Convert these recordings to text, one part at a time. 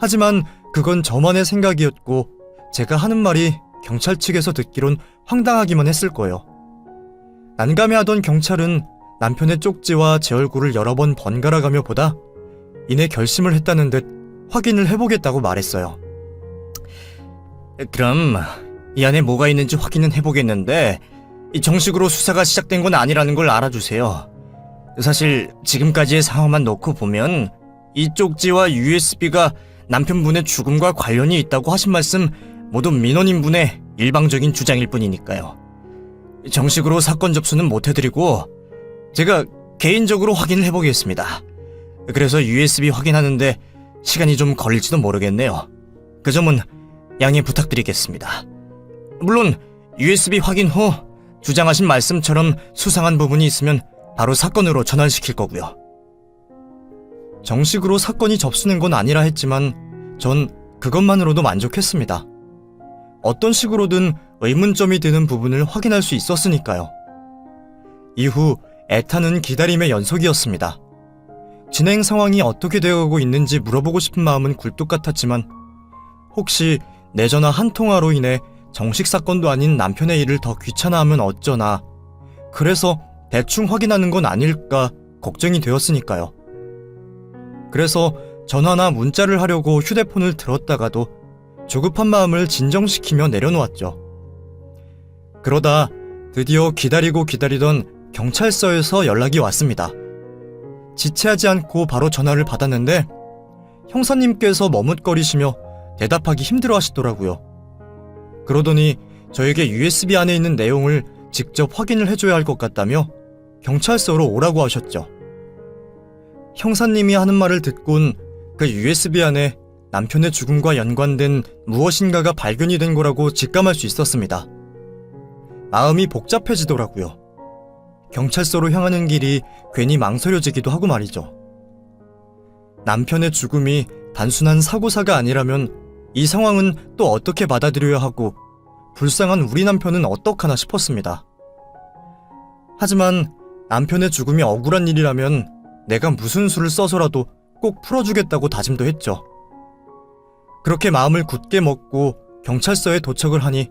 하지만 그건 저만의 생각이었고 제가 하는 말이 경찰 측에서 듣기론 황당하기만 했을 거예요. 난감해하던 경찰은 남편의 쪽지와 제 얼굴을 여러 번 번갈아가며 보다 이내 결심을 했다는 듯 확인을 해보겠다고 말했어요. 그럼 이 안에 뭐가 있는지 확인은 해보겠는데 정식으로 수사가 시작된 건 아니라는 걸 알아주세요. 사실 지금까지의 상황만 놓고 보면 이 쪽지와 USB가 남편분의 죽음과 관련이 있다고 하신 말씀 모두 민원인분의 일방적인 주장일 뿐이니까요. 정식으로 사건 접수는 못해드리고 제가 개인적으로 확인을 해보겠습니다. 그래서 USB 확인하는데 시간이 좀 걸릴지도 모르겠네요. 그 점은 양해 부탁드리겠습니다. 물론 USB 확인 후 주장하신 말씀처럼 수상한 부분이 있으면 바로 사건으로 전환시킬 거고요. 정식으로 사건이 접수된 건 아니라 했지만 전 그것만으로도 만족했습니다. 어떤 식으로든 의문점이 드는 부분을 확인할 수 있었으니까요. 이후 애타는 기다림의 연속이었습니다. 진행 상황이 어떻게 되어가고 있는지 물어보고 싶은 마음은 굴뚝 같았지만 혹시 내 전화 한 통화로 인해 정식 사건도 아닌 남편의 일을 더 귀찮아하면 어쩌나, 그래서 대충 확인하는 건 아닐까 걱정이 되었으니까요. 그래서 전화나 문자를 하려고 휴대폰을 들었다가도 조급한 마음을 진정시키며 내려놓았죠. 그러다 드디어 기다리고 기다리던 경찰서에서 연락이 왔습니다. 지체하지 않고 바로 전화를 받았는데 형사님께서 머뭇거리시며 대답하기 힘들어 하시더라고요. 그러더니 저에게 USB 안에 있는 내용을 직접 확인을 해줘야 할 것 같다며 경찰서로 오라고 하셨죠. 형사님이 하는 말을 듣곤 그 USB 안에 남편의 죽음과 연관된 무엇인가가 발견이 된 거라고 직감할 수 있었습니다. 마음이 복잡해지더라고요. 경찰서로 향하는 길이 괜히 망설여지기도 하고 말이죠. 남편의 죽음이 단순한 사고사가 아니라면 이 상황은 또 어떻게 받아들여야 하고 불쌍한 우리 남편은 어떡하나 싶었습니다. 하지만 남편의 죽음이 억울한 일이라면 내가 무슨 수를 써서라도 꼭 풀어주겠다고 다짐도 했죠. 그렇게 마음을 굳게 먹고 경찰서에 도착을 하니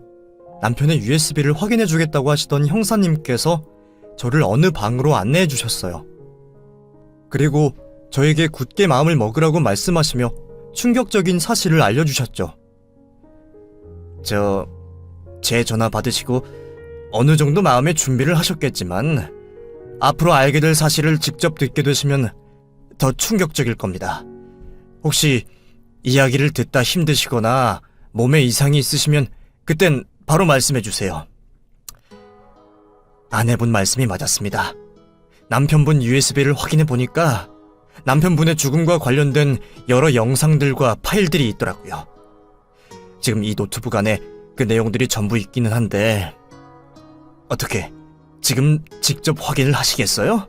남편의 USB를 확인해주겠다고 하시던 형사님께서 저를 어느 방으로 안내해 주셨어요. 그리고 저에게 굳게 마음을 먹으라고 말씀하시며 충격적인 사실을 알려주셨죠. 제 전화 받으시고 어느 정도 마음의 준비를 하셨겠지만 앞으로 알게 될 사실을 직접 듣게 되시면 더 충격적일 겁니다. 혹시 이야기를 듣다 힘드시거나 몸에 이상이 있으시면 그땐 바로 말씀해 주세요. 아내분 말씀이 맞았습니다. 남편분 USB를 확인해 보니까 남편분의 죽음과 관련된 여러 영상들과 파일들이 있더라고요. 지금 이 노트북 안에 그 내용들이 전부 있기는 한데 어떻게 지금 직접 확인을 하시겠어요?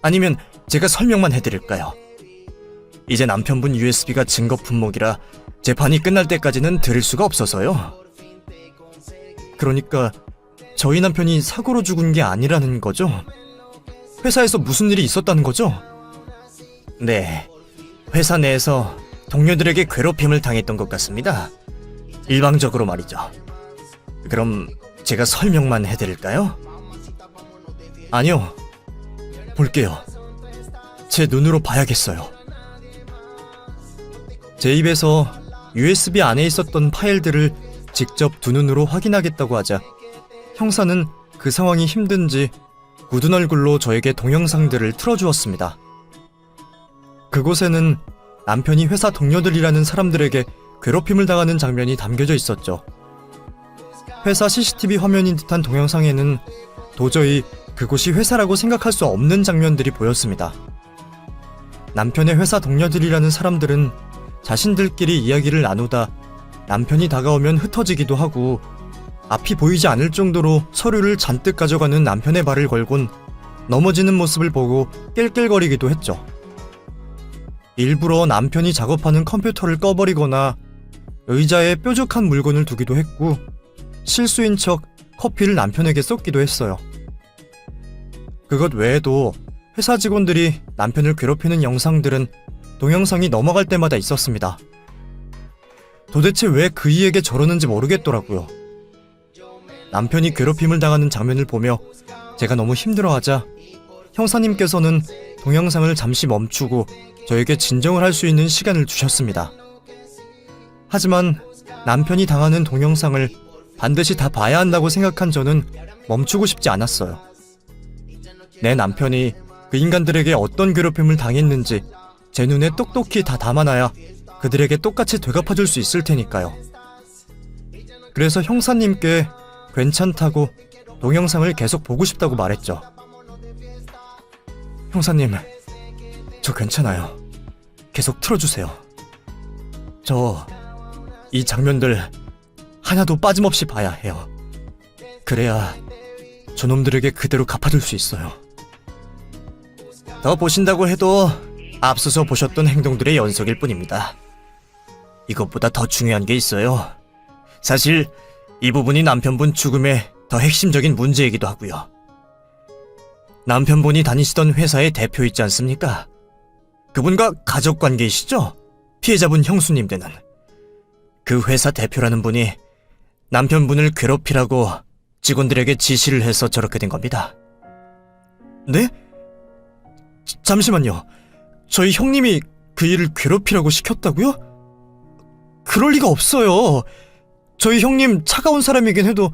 아니면 제가 설명만 해드릴까요? 이제 남편분 USB가 증거 품목이라 재판이 끝날 때까지는 들을 수가 없어서요. 그러니까 저희 남편이 사고로 죽은 게 아니라는 거죠? 회사에서 무슨 일이 있었다는 거죠? 네, 회사 내에서 동료들에게 괴롭힘을 당했던 것 같습니다. 일방적으로 말이죠. 그럼 제가 설명만 해드릴까요? 아니요, 볼게요. 제 눈으로 봐야겠어요. 제 입에서 USB 안에 있었던 파일들을 직접 두 눈으로 확인하겠다고 하자 형사는 그 상황이 힘든지 굳은 얼굴로 저에게 동영상들을 틀어주었습니다. 그곳에는 남편이 회사 동료들이라는 사람들에게 괴롭힘을 당하는 장면이 담겨져 있었죠. 회사 CCTV 화면인 듯한 동영상에는 도저히 그곳이 회사라고 생각할 수 없는 장면들이 보였습니다. 남편의 회사 동료들이라는 사람들은 자신들끼리 이야기를 나누다 남편이 다가오면 흩어지기도 하고 앞이 보이지 않을 정도로 서류를 잔뜩 가져가는 남편의 발을 걸곤 넘어지는 모습을 보고 낄낄거리기도 했죠. 일부러 남편이 작업하는 컴퓨터를 꺼버리거나 의자에 뾰족한 물건을 두기도 했고 실수인 척 커피를 남편에게 쏟기도 했어요. 그것 외에도 회사 직원들이 남편을 괴롭히는 영상들은 동영상이 넘어갈 때마다 있었습니다. 도대체 왜 그이에게 저러는지 모르겠더라고요. 남편이 괴롭힘을 당하는 장면을 보며 제가 너무 힘들어하자 형사님께서는 동영상을 잠시 멈추고 저에게 진정을 할 수 있는 시간을 주셨습니다. 하지만 남편이 당하는 동영상을 반드시 다 봐야 한다고 생각한 저는 멈추고 싶지 않았어요. 내 남편이 그 인간들에게 어떤 괴롭힘을 당했는지 제 눈에 똑똑히 다 담아놔야 그들에게 똑같이 되갚아줄 수 있을 테니까요. 그래서 형사님께 괜찮다고 동영상을 계속 보고 싶다고 말했죠. 형사님, 저 괜찮아요. 계속 틀어주세요. 저 이 장면들 하나도 빠짐없이 봐야 해요. 그래야 저놈들에게 그대로 갚아줄 수 있어요. 더 보신다고 해도 앞서서 보셨던 행동들의 연속일 뿐입니다. 이것보다 더 중요한 게 있어요. 사실 이 부분이 남편분 죽음의 더 핵심적인 문제이기도 하고요. 남편분이 다니시던 회사의 대표 있지 않습니까? 그분과 가족관계이시죠? 피해자분 형수님 되는. 그 회사 대표라는 분이 남편분을 괴롭히라고 직원들에게 지시를 해서 저렇게 된 겁니다. 네? 잠시만요. 저희 형님이 그 일을 괴롭히라고 시켰다고요? 그럴 리가 없어요. 저희 형님 차가운 사람이긴 해도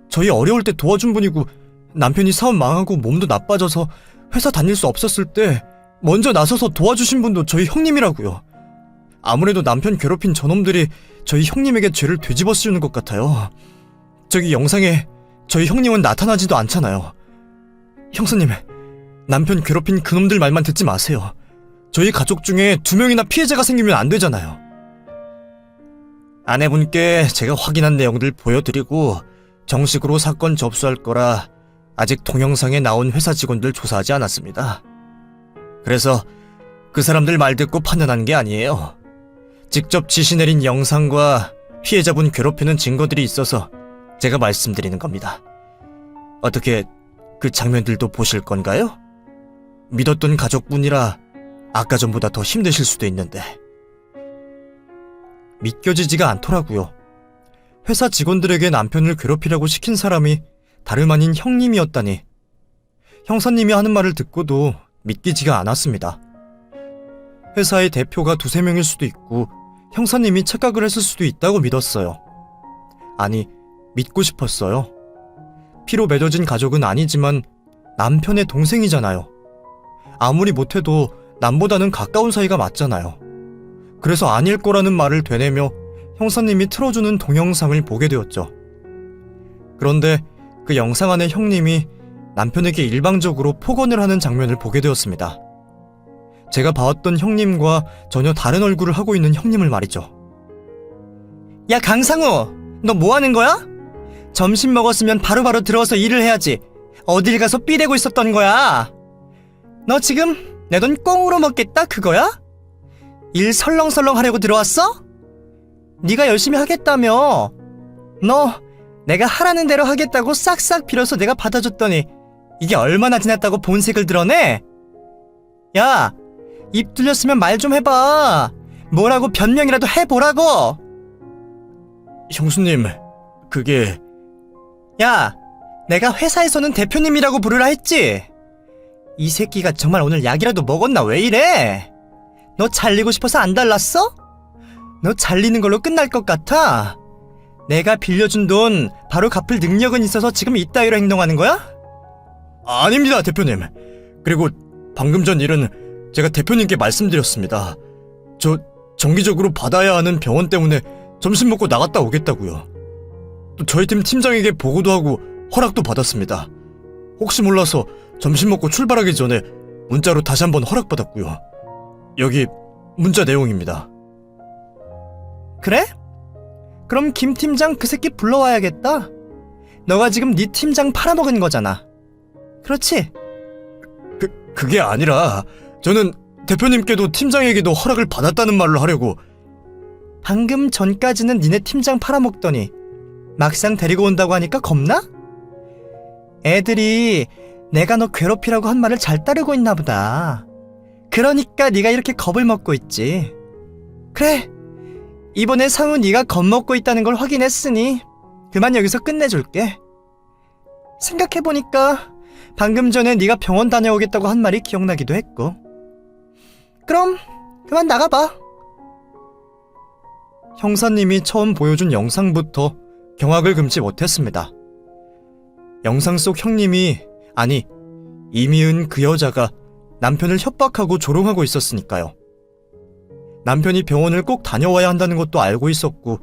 저희 어려울 때 도와준 분이고, 남편이 사업 망하고 몸도 나빠져서 회사 다닐 수 없었을 때 먼저 나서서 도와주신 분도 저희 형님이라고요. 아무래도 남편 괴롭힌 저놈들이 저희 형님에게 죄를 되집어 씌우는 것 같아요. 저기 영상에 저희 형님은 나타나지도 않잖아요. 형사님, 남편 괴롭힌 그놈들 말만 듣지 마세요. 저희 가족 중에 2명이나 피해자가 생기면 안 되잖아요. 아내분께 제가 확인한 내용들 보여드리고 정식으로 사건 접수할 거라 아직 동영상에 나온 회사 직원들 조사하지 않았습니다. 그래서 그 사람들 말 듣고 판단한 게 아니에요. 직접 지시 내린 영상과 피해자분 괴롭히는 증거들이 있어서 제가 말씀드리는 겁니다. 어떻게 그 장면들도 보실 건가요? 믿었던 가족분이라 아까 전보다 더 힘드실 수도 있는데. 믿겨지지가 않더라고요. 회사 직원들에게 남편을 괴롭히라고 시킨 사람이 다름 아닌 형님이었다니. 형사님이 하는 말을 듣고도 믿기지가 않았습니다. 회사의 대표가 2~3명일 수도 있고 형사님이 착각을 했을 수도 있다고 믿었어요. 아니, 믿고 싶었어요. 피로 맺어진 가족은 아니지만 남편의 동생이잖아요. 아무리 못해도 남보다는 가까운 사이가 맞잖아요. 그래서 아닐 거라는 말을 되뇌며 형사님이 틀어주는 동영상을 보게 되었죠. 그런데 그 영상 안에 형님이 남편에게 일방적으로 폭언을 하는 장면을 보게 되었습니다. 제가 봐왔던 형님과 전혀 다른 얼굴을 하고 있는 형님을 말이죠. 야, 강상우! 너 뭐 하는 거야? 점심 먹었으면 바로바로 들어와서 일을 해야지. 어딜 가서 삐대고 있었던 거야? 너 지금 내 돈 꽁으로 먹겠다 그거야? 일 설렁설렁 하려고 들어왔어? 네가 열심히 하겠다며. 너 내가 하라는 대로 하겠다고 싹싹 빌어서 내가 받아줬더니 이게 얼마나 지났다고 본색을 드러내? 야, 입 뚫렸으면 말 좀 해봐. 뭐라고 변명이라도 해보라고. 형수님, 그게... 야, 내가 회사에서는 대표님이라고 부르라 했지? 이 새끼가 정말 오늘 약이라도 먹었나 왜 이래? 너 잘리고 싶어서 안 달랐어? 너 잘리는 걸로 끝날 것 같아? 내가 빌려준 돈 바로 갚을 능력은 있어서 지금 이따위로 행동하는 거야? 아닙니다, 대표님. 그리고 방금 전 일은 제가 대표님께 말씀드렸습니다. 저 정기적으로 받아야 하는 병원 때문에 점심 먹고 나갔다 오겠다고요. 또 저희 팀 팀장에게 보고도 하고 허락도 받았습니다. 혹시 몰라서 점심 먹고 출발하기 전에 문자로 다시 한번 허락받았고요. 여기 문자 내용입니다. 그래? 그럼 김 팀장 그 새끼 불러와야겠다. 너가 지금 네 팀장 팔아먹은 거잖아. 그렇지? 그게 아니라 저는 대표님께도 팀장에게도 허락을 받았다는 말을 하려고. 방금 전까지는 니네 팀장 팔아먹더니 막상 데리고 온다고 하니까 겁나? 애들이 내가 너 괴롭히라고 한 말을 잘 따르고 있나 보다. 그러니까 네가 이렇게 겁을 먹고 있지. 그래, 이번에 상우 네가 겁먹고 있다는 걸 확인했으니 그만 여기서 끝내줄게. 생각해보니까 방금 전에 네가 병원 다녀오겠다고 한 말이 기억나기도 했고. 그럼 그만 나가봐. 형사님이 처음 보여준 영상부터 경악을 금치 못했습니다. 영상 속 형님이, 아니 이미은 그 여자가 남편을 협박하고 조롱하고 있었으니까요. 남편이 병원을 꼭 다녀와야 한다는 것도 알고 있었고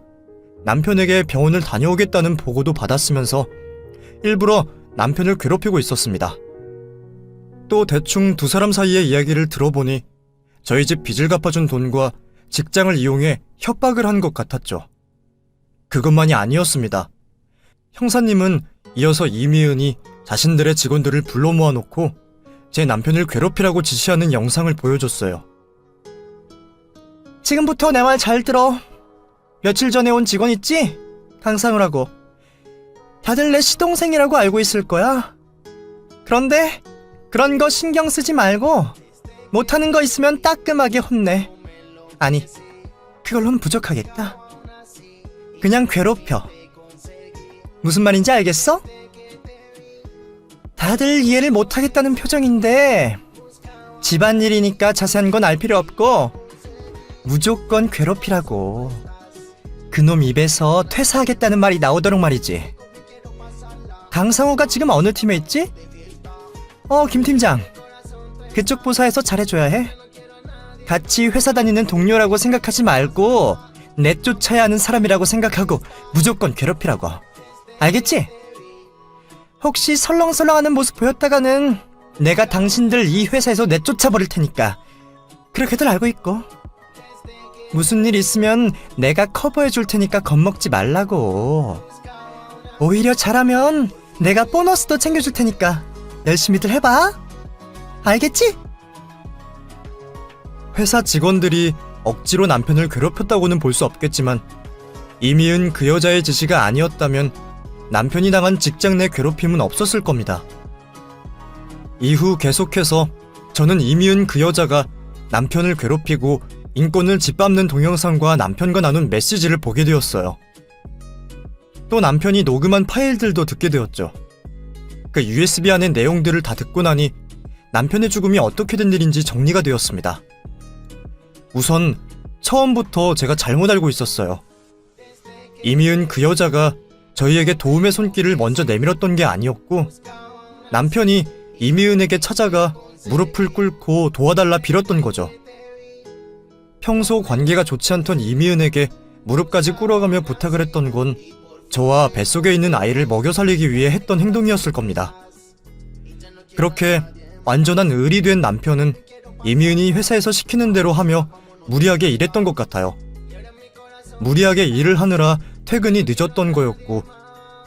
남편에게 병원을 다녀오겠다는 보고도 받았으면서 일부러 남편을 괴롭히고 있었습니다. 또 대충 두 사람 사이의 이야기를 들어보니 저희 집 빚을 갚아준 돈과 직장을 이용해 협박을 한 것 같았죠. 그것만이 아니었습니다. 형사님은 이어서 이미은이 자신들의 직원들을 불러 모아놓고 제 남편을 괴롭히라고 지시하는 영상을 보여줬어요. 지금부터 내 말 잘 들어. 며칠 전에 온 직원 있지? 강상우라고. 다들 내 시동생이라고 알고 있을 거야. 그런데 그런 거 신경 쓰지 말고 못하는 거 있으면 따끔하게 혼내. 아니, 그걸로는 부족하겠다. 그냥 괴롭혀. 무슨 말인지 알겠어? 다들 이해를 못하겠다는 표정인데 집안일이니까 자세한 건 알 필요 없고 무조건 괴롭히라고. 그놈 입에서 퇴사하겠다는 말이 나오도록 말이지. 강상우가 지금 어느 팀에 있지? 김 팀장. 그쪽 부서에서 잘해줘야 해. 같이 회사 다니는 동료라고 생각하지 말고 내쫓아야 하는 사람이라고 생각하고 무조건 괴롭히라고. 알겠지? 혹시 설렁설렁하는 모습 보였다가는 내가 당신들 이 회사에서 내쫓아버릴 테니까 그렇게들 알고 있고. 무슨 일 있으면 내가 커버해줄 테니까 겁먹지 말라고. 오히려 잘하면 내가 보너스도 챙겨줄 테니까 열심히들 해봐. 알겠지? 회사 직원들이 억지로 남편을 괴롭혔다고는 볼 수 없겠지만 이미은 그 여자의 지시가 아니었다면 남편이 당한 직장 내 괴롭힘은 없었을 겁니다. 이후 계속해서 저는 이미은 그 여자가 남편을 괴롭히고 인권을 짓밟는 동영상과 남편과 나눈 메시지를 보게 되었어요. 또 남편이 녹음한 파일들도 듣게 되었죠. 그 USB 안의 내용들을 다 듣고 나니 남편의 죽음이 어떻게 된 일인지 정리가 되었습니다. 우선 처음부터 제가 잘못 알고 있었어요. 이미은 그 여자가 저희에게 도움의 손길을 먼저 내밀었던 게 아니었고 남편이 이미은에게 찾아가 무릎을 꿇고 도와달라 빌었던 거죠. 평소 관계가 좋지 않던 이미은에게 무릎까지 꿇어가며 부탁을 했던 건 저와 뱃속에 있는 아이를 먹여 살리기 위해 했던 행동이었을 겁니다. 그렇게 완전한 을이 된 남편은 이미은이 회사에서 시키는 대로 하며 무리하게 일했던 것 같아요. 무리하게 일을 하느라 퇴근이 늦었던 거였고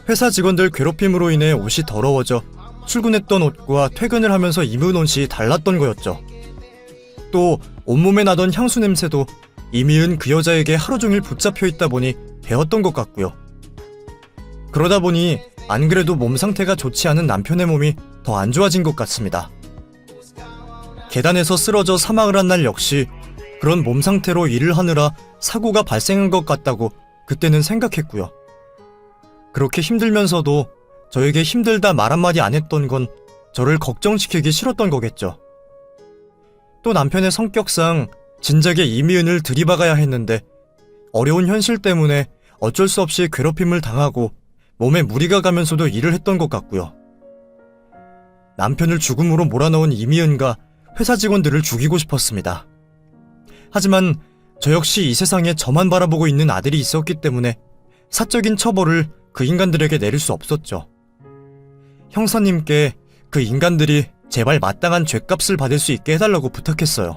회사 직원들 괴롭힘으로 인해 옷이 더러워져 출근했던 옷과 퇴근을 하면서 입은 옷이 달랐던 거였죠. 또 온몸에 나던 향수 냄새도 이미은 그 여자에게 하루 종일 붙잡혀 있다 보니 배웠던 것 같고요. 그러다 보니 안 그래도 몸 상태가 좋지 않은 남편의 몸이 더 안 좋아진 것 같습니다. 계단에서 쓰러져 사망을 한 날 역시 그런 몸 상태로 일을 하느라 사고가 발생한 것 같다고 그때는 생각했고요. 그렇게 힘들면서도 저에게 힘들다 말 한마디 안 했던 건 저를 걱정시키기 싫었던 거겠죠. 또 남편의 성격상 진작에 이미은을 들이박아야 했는데 어려운 현실 때문에 어쩔 수 없이 괴롭힘을 당하고 몸에 무리가 가면서도 일을 했던 것 같고요. 남편을 죽음으로 몰아넣은 이미은과 회사 직원들을 죽이고 싶었습니다. 하지만 저 역시 이 세상에 저만 바라보고 있는 아들이 있었기 때문에 사적인 처벌을 그 인간들에게 내릴 수 없었죠. 형사님께 그 인간들이 제발 마땅한 죗값을 받을 수 있게 해달라고 부탁했어요.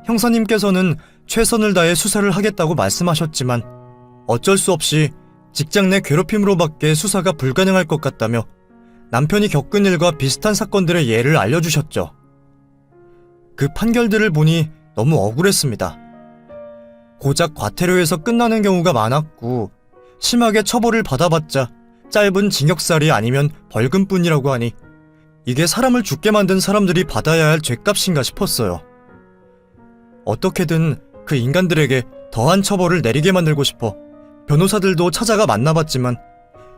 형사님께서는 최선을 다해 수사를 하겠다고 말씀하셨지만 어쩔 수 없이 직장 내 괴롭힘으로밖에 수사가 불가능할 것 같다며 남편이 겪은 일과 비슷한 사건들의 예를 알려주셨죠. 그 판결들을 보니 너무 억울했습니다. 고작 과태료에서 끝나는 경우가 많았고 심하게 처벌을 받아봤자 짧은 징역살이 아니면 벌금뿐이라고 하니 이게 사람을 죽게 만든 사람들이 받아야 할 죗값인가 싶었어요. 어떻게든 그 인간들에게 더한 처벌을 내리게 만들고 싶어 변호사들도 찾아가 만나봤지만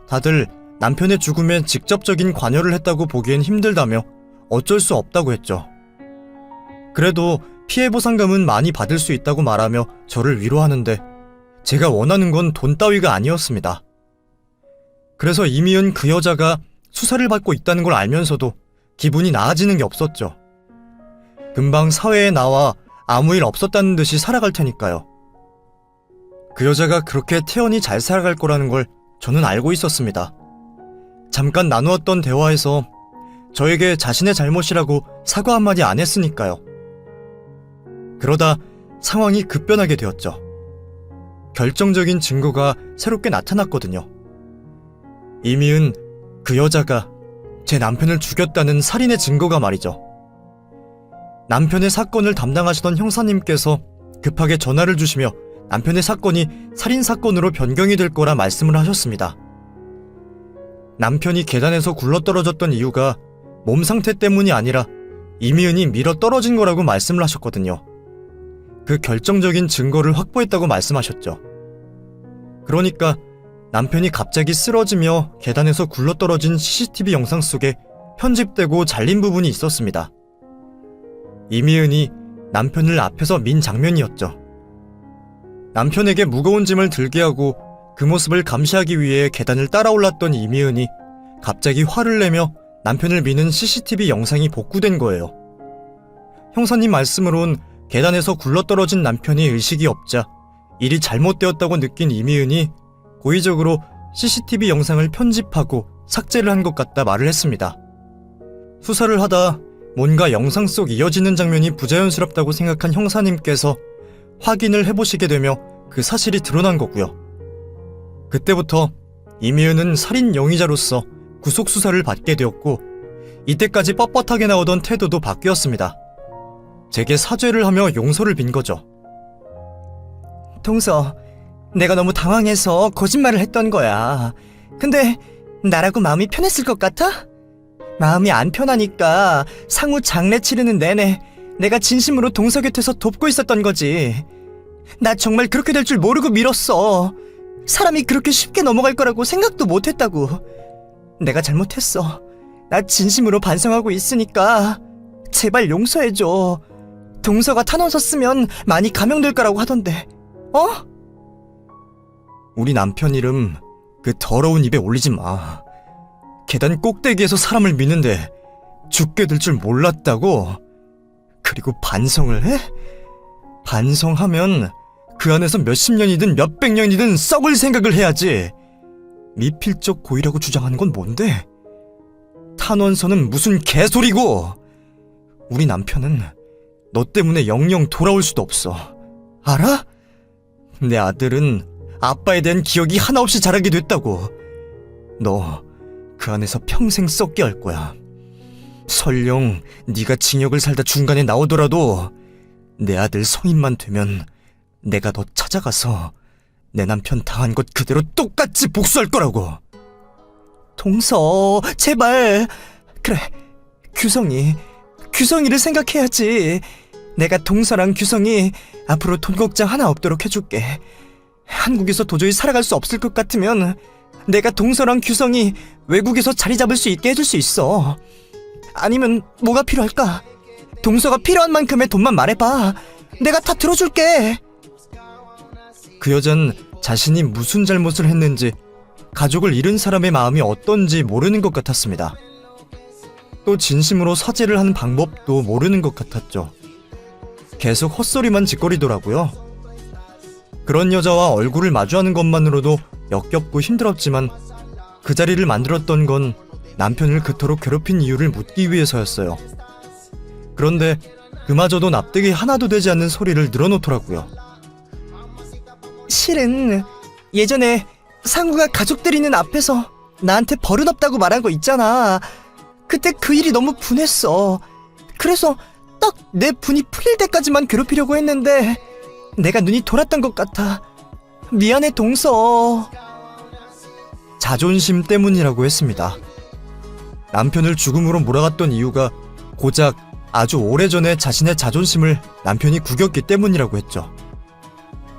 다들 남편의 죽음에 직접적인 관여를 했다고 보기엔 힘들다며 어쩔 수 없다고 했죠. 그래도 피해보상금은 많이 받을 수 있다고 말하며 저를 위로하는데 제가 원하는 건 돈 따위가 아니었습니다. 그래서 이미은 그 여자가 수사를 받고 있다는 걸 알면서도 기분이 나아지는 게 없었죠. 금방 사회에 나와 아무 일 없었다는 듯이 살아갈 테니까요. 그 여자가 그렇게 태연히 잘 살아갈 거라는 걸 저는 알고 있었습니다. 잠깐 나누었던 대화에서 저에게 자신의 잘못이라고 사과 한마디 안 했으니까요. 그러다 상황이 급변하게 되었죠. 결정적인 증거가 새롭게 나타났거든요. 이미은 그 여자가 제 남편을 죽였다는 살인의 증거가 말이죠. 남편의 사건을 담당하시던 형사님께서 급하게 전화를 주시며 남편의 사건이 살인사건으로 변경이 될 거라 말씀을 하셨습니다. 남편이 계단에서 굴러떨어졌던 이유가 몸 상태 때문이 아니라 이미은이 밀어 떨어진 거라고 말씀을 하셨거든요. 그 결정적인 증거를 확보했다고 말씀하셨죠. 그러니까 남편이 갑자기 쓰러지며 계단에서 굴러떨어진 CCTV 영상 속에 편집되고 잘린 부분이 있었습니다. 이미은이 남편을 앞에서 민 장면이었죠. 남편에게 무거운 짐을 들게 하고 그 모습을 감시하기 위해 계단을 따라 올랐던 이미은이 갑자기 화를 내며 남편을 미는 CCTV 영상이 복구된 거예요. 형사님 말씀으론 계단에서 굴러떨어진 남편이 의식이 없자 일이 잘못되었다고 느낀 이미은이 고의적으로 CCTV 영상을 편집하고 삭제를 한 것 같다 말을 했습니다. 수사를 하다 뭔가 영상 속 이어지는 장면이 부자연스럽다고 생각한 형사님께서 확인을 해보시게 되며 그 사실이 드러난 거고요. 그때부터 이미은은 살인 용의자로서 구속수사를 받게 되었고 이때까지 뻣뻣하게 나오던 태도도 바뀌었습니다. 제게 사죄를 하며 용서를 빈 거죠. 동서, 내가 너무 당황해서 거짓말을 했던 거야. 근데 나라고 마음이 편했을 것 같아? 마음이 안 편하니까 상우 장례 치르는 내내 내가 진심으로 동서 곁에서 돕고 있었던 거지. 나 정말 그렇게 될 줄 모르고 밀었어. 사람이 그렇게 쉽게 넘어갈 거라고 생각도 못했다고. 내가 잘못했어. 나 진심으로 반성하고 있으니까 제발 용서해줘. 동서가 탄원서 쓰면 많이 감형될 거라고 하던데. 어? 우리 남편 이름 그 더러운 입에 올리지 마. 계단 꼭대기에서 사람을 미는데 죽게 될 줄 몰랐다고? 그리고 반성을 해? 반성하면 그 안에서 몇십 년이든 몇백 년이든 썩을 생각을 해야지. 미필적 고의라고 주장하는 건 뭔데? 탄원서는 무슨 개소리고! 우리 남편은 너 때문에 영영 돌아올 수도 없어. 알아? 내 아들은 아빠에 대한 기억이 하나 없이 자라게 됐다고. 너 그 안에서 평생 썩게 할 거야. 설령 네가 징역을 살다 중간에 나오더라도 내 아들 성인만 되면 내가 너 찾아가서 내 남편 당한 것 그대로 똑같이 복수할 거라고. 동서, 제발. 그래, 규성이를 생각해야지. 내가 동서랑 규성이 앞으로 돈 걱정 하나 없도록 해줄게. 한국에서 도저히 살아갈 수 없을 것 같으면 내가 동서랑 규성이 외국에서 자리 잡을 수 있게 해줄 수 있어. 아니면 뭐가 필요할까? 동서가 필요한 만큼의 돈만 말해봐. 내가 다 들어줄게. 그 여잔 자신이 무슨 잘못을 했는지, 가족을 잃은 사람의 마음이 어떤지 모르는 것 같았습니다. 또 진심으로 사죄를 하는 방법도 모르는 것 같았죠. 계속 헛소리만 짓거리더라고요. 그런 여자와 얼굴을 마주하는 것만으로도 역겹고 힘들었지만 그 자리를 만들었던 건 남편을 그토록 괴롭힌 이유를 묻기 위해서였어요. 그런데 그마저도 납득이 하나도 되지 않는 소리를 늘어놓더라고요. 실은 예전에 상구가 가족들 있는 앞에서 나한테 버릇없다고 말한 거 있잖아. 그때 그 일이 너무 분했어. 그래서 딱 내 분이 풀릴 때까지만 괴롭히려고 했는데 내가 눈이 돌았던 것 같아. 미안해, 동서. 자존심 때문이라고 했습니다. 남편을 죽음으로 몰아갔던 이유가 고작 아주 오래전에 자신의 자존심을 남편이 구겼기 때문이라고 했죠.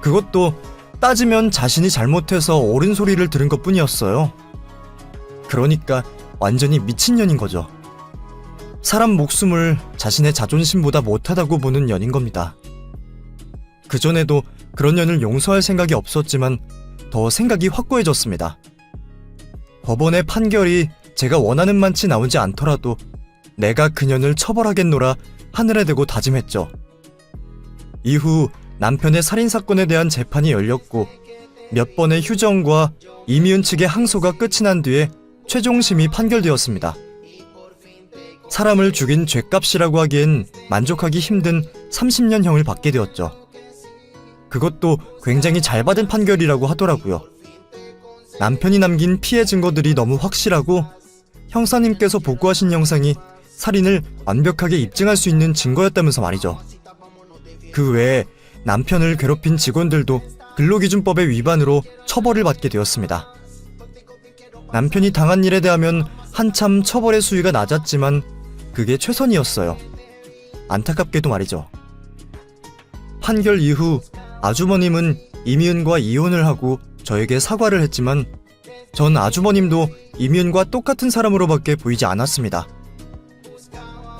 그것도 따지면 자신이 잘못해서 옳은 소리를 들은 것 뿐이었어요. 그러니까 완전히 미친년인 거죠. 사람 목숨을 자신의 자존심보다 못하다고 보는 년인 겁니다. 그전에도 그런 년을 용서할 생각이 없었지만 더 생각이 확고해졌습니다. 법원의 판결이 제가 원하는 만치 나오지 않더라도 내가 그년을 처벌하겠노라 하늘에 대고 다짐했죠. 이후 남편의 살인사건에 대한 재판이 열렸고 몇 번의 휴정과 이미은 측의 항소가 끝이 난 뒤에 최종심이 판결되었습니다. 사람을 죽인 죗값이라고 하기엔 만족하기 힘든 30년형을 받게 되었죠. 그것도 굉장히 잘 받은 판결이라고 하더라고요. 남편이 남긴 피해 증거들이 너무 확실하고 형사님께서 보고하신 영상이 살인을 완벽하게 입증할 수 있는 증거였다면서 말이죠. 그 외에 남편을 괴롭힌 직원들도 근로기준법의 위반으로 처벌을 받게 되었습니다. 남편이 당한 일에 대하면 한참 처벌의 수위가 낮았지만 그게 최선이었어요. 안타깝게도 말이죠. 판결 이후 아주버님은 이미은과 이혼을 하고 저에게 사과를 했지만 전 아주버님도 이미은과 똑같은 사람으로밖에 보이지 않았습니다.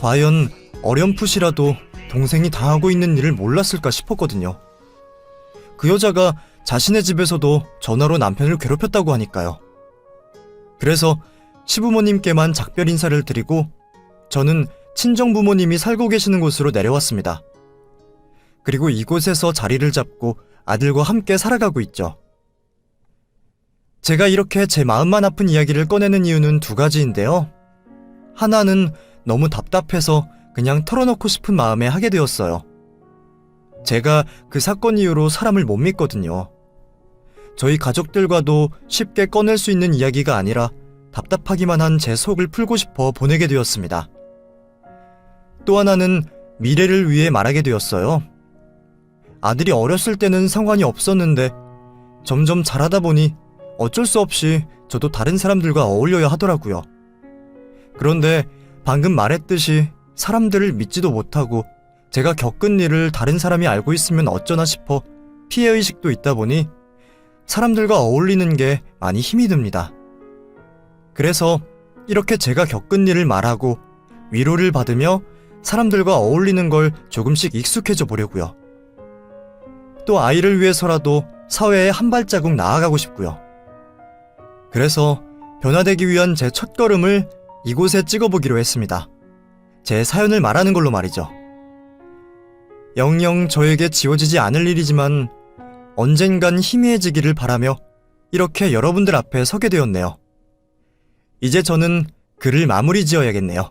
과연 어렴풋이라도 동생이 당하고 있는 일을 몰랐을까 싶었거든요. 그 여자가 자신의 집에서도 전화로 남편을 괴롭혔다고 하니까요. 그래서 시부모님께만 작별 인사를 드리고 저는 친정부모님이 살고 계시는 곳으로 내려왔습니다. 그리고 이곳에서 자리를 잡고 아들과 함께 살아가고 있죠. 제가 이렇게 제 마음만 아픈 이야기를 꺼내는 이유는 두 가지인데요. 하나는 너무 답답해서 그냥 털어놓고 싶은 마음에 하게 되었어요. 제가 그 사건 이후로 사람을 못 믿거든요. 저희 가족들과도 쉽게 꺼낼 수 있는 이야기가 아니라 답답하기만 한 제 속을 풀고 싶어 보내게 되었습니다. 또 하나는 미래를 위해 말하게 되었어요. 아들이 어렸을 때는 상관이 없었는데 점점 자라다 보니 어쩔 수 없이 저도 다른 사람들과 어울려야 하더라고요. 그런데 방금 말했듯이 사람들을 믿지도 못하고 제가 겪은 일을 다른 사람이 알고 있으면 어쩌나 싶어 피해의식도 있다 보니 사람들과 어울리는 게 많이 힘이 듭니다. 그래서 이렇게 제가 겪은 일을 말하고 위로를 받으며 사람들과 어울리는 걸 조금씩 익숙해져 보려고요. 또 아이를 위해서라도 사회에 한 발자국 나아가고 싶고요. 그래서 변화되기 위한 제 첫걸음을 이곳에 찍어보기로 했습니다. 제 사연을 말하는 걸로 말이죠. 영영 저에게 지워지지 않을 일이지만 언젠간 희미해지기를 바라며 이렇게 여러분들 앞에 서게 되었네요. 이제 저는 글을 마무리 지어야겠네요.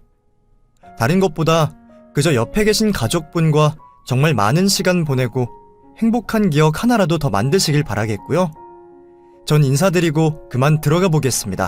다른 것보다 그저 옆에 계신 가족분과 정말 많은 시간 보내고 행복한 기억 하나라도 더 만드시길 바라겠고요. 전 인사드리고 그만 들어가 보겠습니다.